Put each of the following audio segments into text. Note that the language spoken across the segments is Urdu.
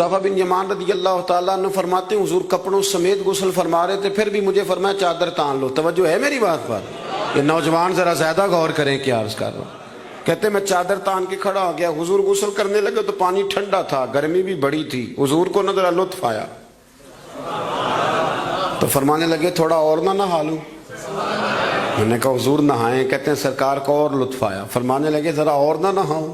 حذیفہ بن یمان رضی اللہ تعالیٰ عنہ فرماتے ہیں حضور کپڑوں سمیت غسل فرما رہے تھے، پھر بھی مجھے فرمایا چادر تان لو۔ توجہ ہے میری بات پر؟ یہ نوجوان ذرا زیادہ غور کریں کیا عرض کر رہا ہوں۔ کہتے میں چادر تان کے کھڑا ہو گیا، حضور غسل کرنے لگے تو پانی ٹھنڈا تھا، گرمی بھی بڑی تھی، حضور کو نہ ذرا لطف آیا تو فرمانے لگے تھوڑا اور نہ نہا لوں۔ میں نے کہا حضور نہائیں۔ کہتے ہیں سرکار کو اور لطف آیا، فرمانے لگے ذرا اور نہ نہاؤں۔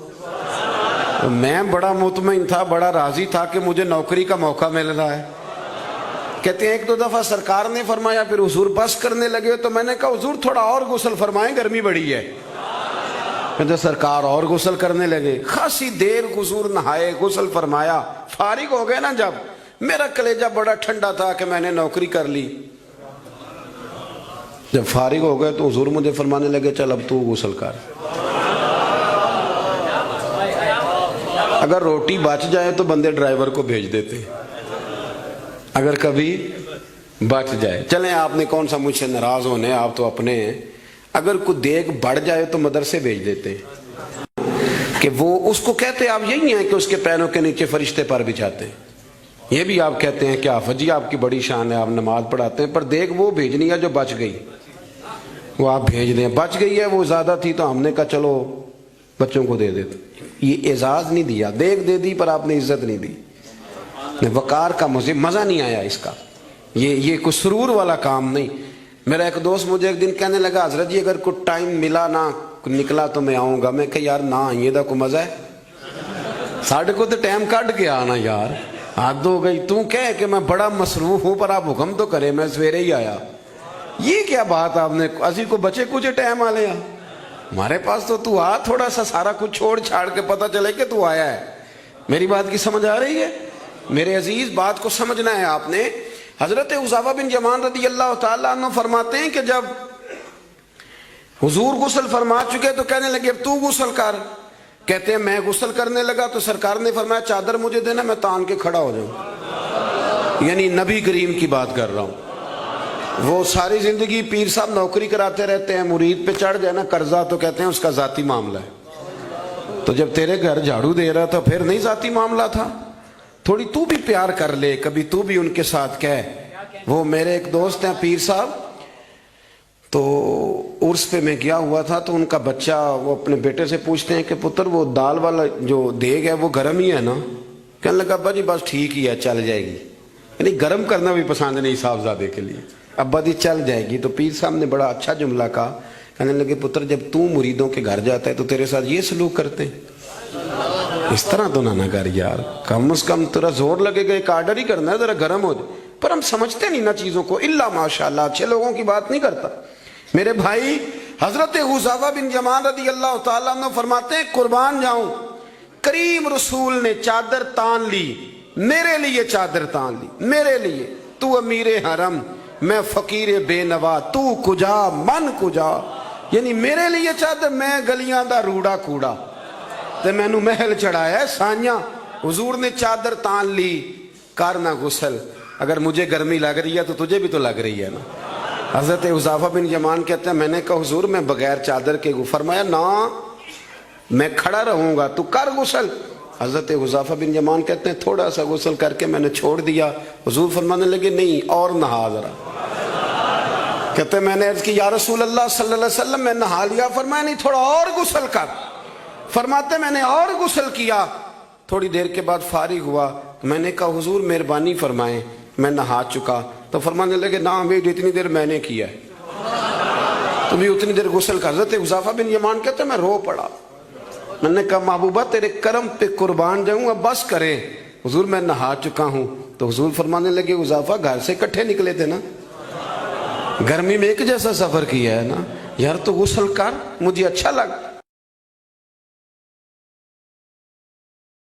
میں بڑا مطمئن تھا، بڑا راضی تھا کہ مجھے نوکری کا موقع مل رہا ہے۔ کہتے ہیں ایک دو دفعہ سرکار نے فرمایا، پھر حضور بس کرنے لگے تو میں نے کہا حضور تھوڑا اور غسل فرمائیں، گرمی بڑی ہے۔ کہتے سرکار اور غسل کرنے لگے، خاصی دیر حضور نہائے، غسل فرمایا، فارغ ہو گئے نا جب، میرا کلیجہ بڑا ٹھنڈا تھا کہ میں نے نوکری کر لی۔ جب فارغ ہو گئے تو حضور مجھے فرمانے لگے چل اب تو غسل کر۔ اگر روٹی بچ جائے تو بندے ڈرائیور کو بھیج دیتے، اگر کبھی بچ جائے۔ چلیں آپ نے کون سا مجھ سے ناراض ہونے، آپ تو اپنے ہیں۔ اگر کوئی دیگ بڑھ جائے تو مدرسے بھیج دیتے کہ وہ اس کو کہتے آپ یہی ہیں کہ اس کے پیروں کے نیچے فرشتے پر بچھاتے ہیں۔ یہ بھی آپ کہتے ہیں کہ آفت جی آپ کی بڑی شان ہے، آپ نماز پڑھاتے ہیں، پر دیگ وہ بھیجنی ہے جو بچ گئی، وہ آپ بھیج دیں۔ بچ گئی ہے وہ زیادہ تھی تو ہم نے کہا چلو بچوں کو دے دیتے۔ یہ اعزاز نہیں دیا، دیکھ دے دی پر آپ نے عزت نہیں دی، وقار کا مزہ نہیں آیا اس کا۔ یہ کوئی سرور والا کام نہیں۔ میرا ایک دوست مجھے ایک دن کہنے لگا حضرت جی اگر کوئی ٹائم ملا نہ نکلا تو میں آؤں گا۔ میں کہ یار نہ آئیے دا کوئی مزہ ہے، ساڑھے کو تو ٹائم کٹ کے آنا یار، حد ہو گئی۔ تو کہے کہ میں بڑا مصروف ہوں پر آپ حکم تو کرے، میں سویرے ہی آیا۔ یہ کیا بات آپ نے، اسی کو بچے کچھ ٹائم آ لیا ہمارے پاس تو آ، تھوڑا سا سارا کچھ چھوڑ چھاڑ کے پتہ چلے کہ تو آیا ہے۔ میری بات کی سمجھ آ رہی ہے میرے عزیز؟ بات کو سمجھنا ہے آپ نے۔ حضرت حذیفہ بن یمان رضی اللہ تعالیٰ عنہ فرماتے ہیں کہ جب حضور غسل فرما چکے تو کہنے لگے اب تو غسل کر۔ کہتے ہیں میں غسل کرنے لگا تو سرکار نے فرمایا چادر مجھے دینا، میں تان کے کھڑا ہو جاؤں۔ یعنی نبی کریم کی بات کر رہا ہوں۔ وہ ساری زندگی پیر صاحب نوکری کراتے رہتے ہیں، مرید پہ چڑھ جائے نا قرضہ تو کہتے ہیں اس کا ذاتی معاملہ ہے۔ تو جب تیرے گھر جھاڑو دے رہا تھا پھر نہیں ذاتی معاملہ تھا؟ تھوڑی تو بھی پیار کر لے، کبھی تو بھی ان کے ساتھ کہہ۔ وہ میرے ایک دوست ہیں پیر صاحب، تو عرس پہ میں گیا ہوا تھا تو ان کا بچہ وہ اپنے بیٹے سے پوچھتے ہیں کہ پتر وہ دال والا جو دیگ ہے وہ گرم ہی ہے نا؟ کہنے لگا ابا جی بس ٹھیک ہی ہے چل جائے گی۔ یعنی گرم کرنا بھی پسند نہیں صاحبزادے کے لیے، ابا جی چل جائے گی۔ تو پیر صاحب نے بڑا اچھا جملہ کہا، کہنے لگے پتر جب تو مریدوں کے گھر جاتا ہے تو تیرے ساتھ یہ سلوک کرتے ہیں؟ اس طرح تو نہ کر یار، کم از کم تیرا زور لگے گا، ایک آرڈر ہی کرنا ہے ذرا گرم ہو جائے۔ پر ہم سمجھتے نہیں نا چیزوں کو، الا ماشاءاللہ اچھے لوگوں کی بات نہیں کرتا۔ میرے بھائی حضرت حذیفہ بن یمان رضی اللہ تعالیٰ عنہ فرماتے ہیں قربان جاؤں کریم رسول نے چادر تان لی، میرے لیے چادر تان لی، میرے لیے۔ تو امیر حرم میں فقیر بے نوا، تو کجا من کجا، یعنی میرے لیے چادر، میں گلیاں دا روڑا کوڑا تے میں نو محل چڑھایا ہے سانیاں۔ حضور نے چادر تان لی، کرنا غسل۔ اگر مجھے گرمی لگ رہی ہے تو تجھے بھی تو لگ رہی ہے نا۔ حضرت حذیفہ بن یمان کہتے ہیں میں نے کہا حضور میں بغیر چادر کے فرمایا نا میں کھڑا رہوں گا، تو کر غسل۔ حضرت حذیفہ بن یمان کہتے ہیں تھوڑا سا غسل کر کے میں نے چھوڑ دیا، حضور فرمانے لگے نہیں اور نہا ذرا۔ کہتے ہیں میں نے عرض کی یا رسول اللہ صلی اللہ علیہ وسلم میں نہا لیا، فرمایا نہیں تھوڑا اور غسل کر۔ فرماتے میں نے اور غسل کیا، تھوڑی دیر کے بعد فارغ ہوا، میں نے کہا حضور مہربانی فرمائیں میں نہا چکا۔ تو فرمانے لگے نا بھائی اتنی دیر میں نے کیا ہے، تو بھی اتنی دیر غسل کر۔ حضرت حذیفہ بن یمان کہتے ہیں میں رو پڑا، میں نے کہا محبوبہ تیرے کرم پہ قربان جاؤں، اب بس کریں حضور میں نہا چکا ہوں۔ تو حضور فرمانے لگے حذیفہ گھر سے کٹھے نکلے تھے نا، گرمی میں ایک جیسا سفر کیا ہے نا یار، تو غسل کر، مجھے اچھا لگ۔